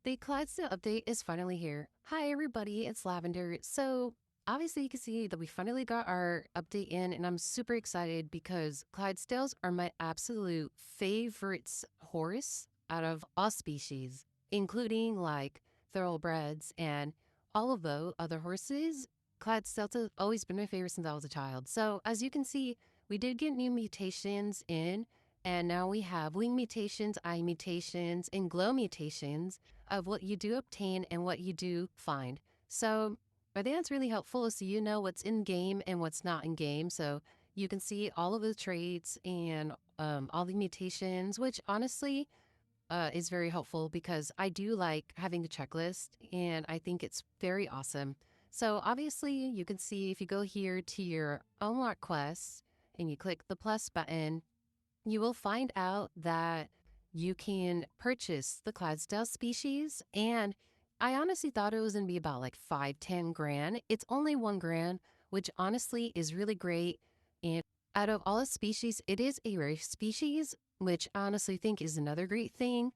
The Clydesdale update is finally here. Hi, everybody, it's Lavender. So, obviously, you can see that we finally got our update in, and I'm super excited because Clydesdales are my absolute favorites horse out of all species, including like thoroughbreds and all of the other horses. Clydesdales have always been my favorite since I was a child. So, as you can see, we did get new mutations in, and now we have wing mutations, eye mutations, and glow mutations of what you do obtain and what you do find. So I think that's really helpful so you know what's in game and what's not in game. So you can see all of the traits and all the mutations, which honestly is very helpful because I do like having a checklist and I think it's very awesome. So obviously you can see if you go here to your unlock quest and you click the plus button, you will find out that you can purchase the Clydesdale species. And I honestly thought it was going to be about like 5-10 grand. It's only 1 grand, which honestly is really great. And out of all the species, it is a rare species, which I honestly think is another great thing.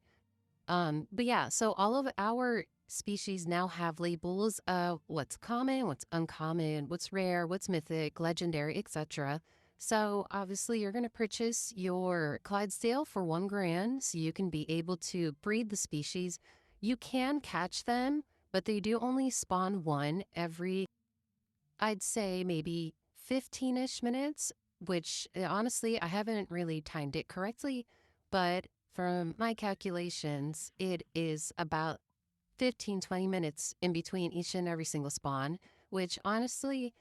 But yeah, so all of our species now have labels of what's common, what's uncommon, what's rare, what's mythic, legendary, etc. So obviously you're going to purchase your Clydesdale for 1 grand so you can be able to breed the species. You can catch them, but they do only spawn one every, I'd say maybe 15-ish minutes, which honestly, I haven't really timed it correctly, but from my calculations, it is about 15-20 minutes in between each and every single spawn, which honestly,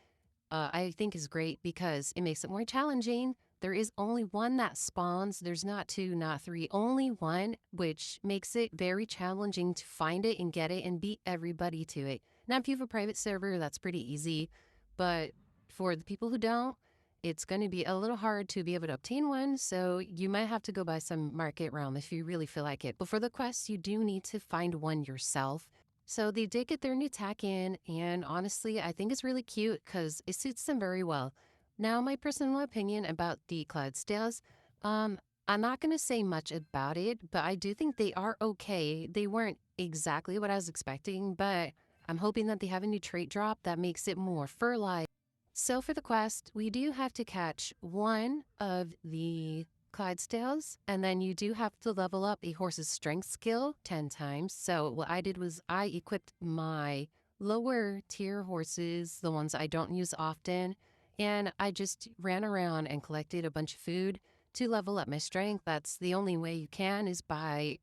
I think is great because it makes it more challenging. There is only one that spawns. There's not two, not three, only one, which makes it very challenging to find it and get it and beat everybody to it. Now, if you have a private server, that's pretty easy. But for the people who don't, it's going to be a little hard to be able to obtain one. So you might have to go buy some market realm if you really feel like it. But for the quest, you do need to find one yourself. So they did get their new tack in, and honestly, I think it's really cute because it suits them very well. Now, my personal opinion about the Clydesdales, I'm not going to say much about it, but I do think they are okay. They weren't exactly what I was expecting, but I'm hoping that they have a new trait drop that makes it more fur-like. So for the quest, we do have to catch one of the Clydesdales, and then you do have to level up a horse's strength skill 10 times. So what I did was I equipped my lower tier horses, the ones I don't use often, and I just ran around and collected a bunch of food to level up my strength. That's the only way you can is by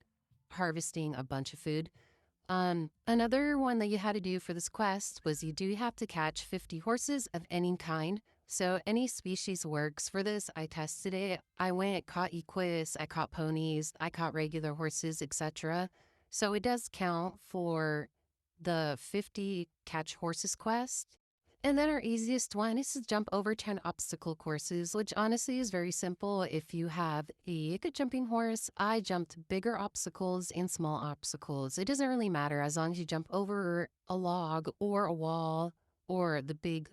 harvesting a bunch of food. Another one that you had to do for this quest was you do have to catch 50 horses of any kind. So any species works for this. I tested it. I went, caught equus, I caught ponies, I caught regular horses, etc. So it does count for the 50 catch horses quest. And then our easiest one is to jump over 10 obstacle courses, which honestly is very simple. If you have a good jumping horse, I jumped bigger obstacles and small obstacles. It doesn't really matter as long as you jump over a log or a wall or the big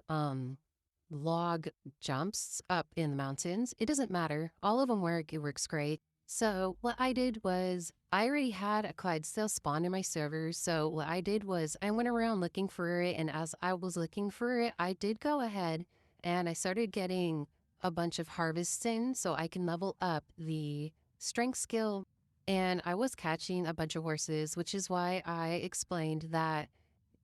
log jumps up in the mountains. It doesn't matter. All of them work. It works great. So what I did was I already had a Clydesdale spawn in my server. So what I did was I went around looking for it. And as I was looking for it, I did go ahead and I started getting a bunch of harvests in so I can level up the strength skill. And I was catching a bunch of horses, which is why I explained that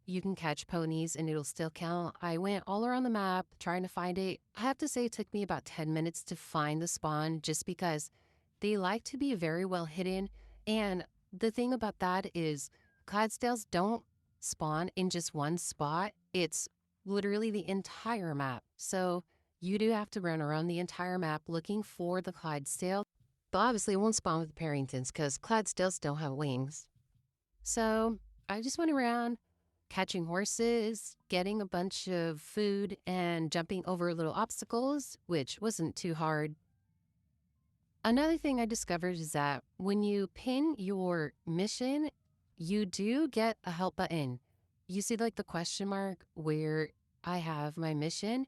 you can catch ponies and it'll still count. I went all around the map trying to find it. I have to say it took me about 10 minutes to find the spawn just because they like to be very well hidden. And the thing about that is Clydesdales don't spawn in just one spot. It's literally the entire map. So you do have to run around the entire map looking for the Clydesdale. But obviously it won't spawn with the Parringtons because Clydesdales don't have wings. So I just went around catching horses, getting a bunch of food, and jumping over little obstacles, which wasn't too hard. Another thing I discovered is that when you pin your mission, you do get a help button. You see like the question mark where I have my mission.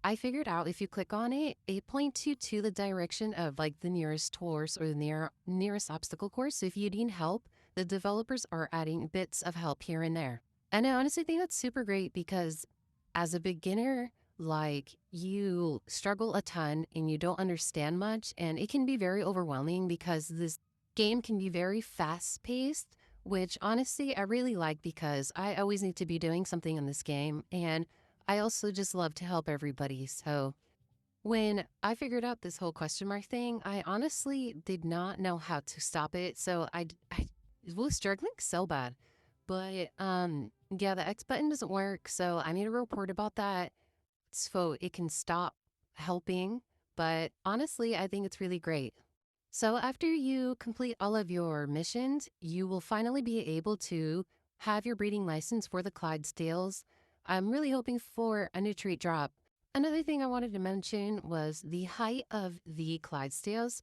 I figured out if you click on it, it points you to the direction of like the nearest horse or the nearest obstacle course. So if you need help, the developers are adding bits of help here and there. And I honestly think that's super great because as a beginner, like you struggle a ton and you don't understand much, and it can be very overwhelming because this game can be very fast paced, which honestly I really like because I always need to be doing something in this game. And I also just love to help everybody. So when I figured out this whole question mark thing, I honestly did not know how to stop it. So I was struggling so bad. But yeah, the X button doesn't work, so I need a report about that so it can stop helping. But honestly, I think it's really great. So after you complete all of your missions, you will finally be able to have your breeding license for the Clydesdales. I'm really hoping for a new trait drop. Another thing I wanted to mention was the height of the Clydesdales.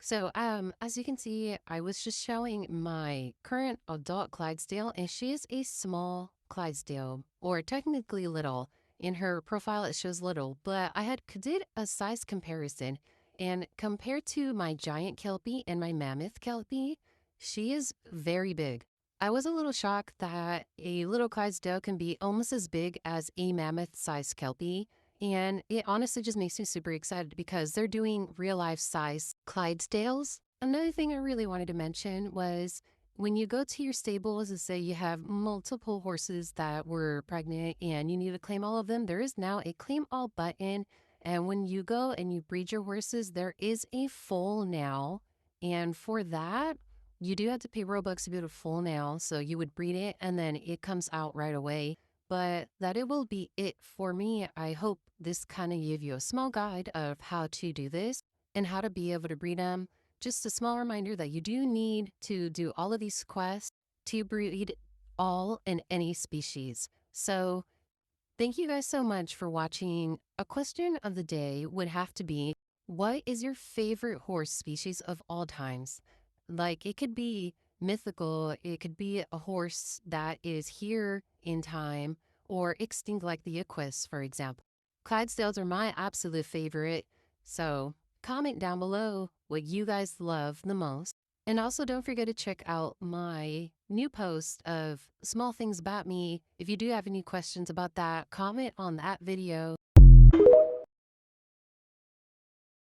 So, as you can see, I was just showing my current adult Clydesdale, and she is a small Clydesdale, or technically little. In her profile, it shows little, but I had did a size comparison, and compared to my giant Kelpie and my mammoth Kelpie, she is very big. I was a little shocked that a little Clydesdale can be almost as big as a mammoth-sized Kelpie, and it honestly just makes me super excited because they're doing real life size Clydesdales. Another thing I really wanted to mention was when you go to your stables and say you have multiple horses that were pregnant and you need to claim all of them, there is now a claim all button. And when you go and you breed your horses, there is a foal now. And for that, you do have to pay Robux to be able to foal now. So you would breed it and then it comes out right away, but that it will be it for me. I hope this kind of give you a small guide of how to do this and how to be able to breed them. Just a small reminder that you do need to do all of these quests to breed all and any species. So thank you guys so much for watching. A question of the day would have to be, what is your favorite horse species of all times? Like it could be mythical, it could be a horse that is here in time or extinct like the Equus, for example. Clydesdales are my absolute favorite. So comment down below what you guys love the most. And also, don't forget to check out my new post of small things about me. If you do have any questions about that, comment on that video.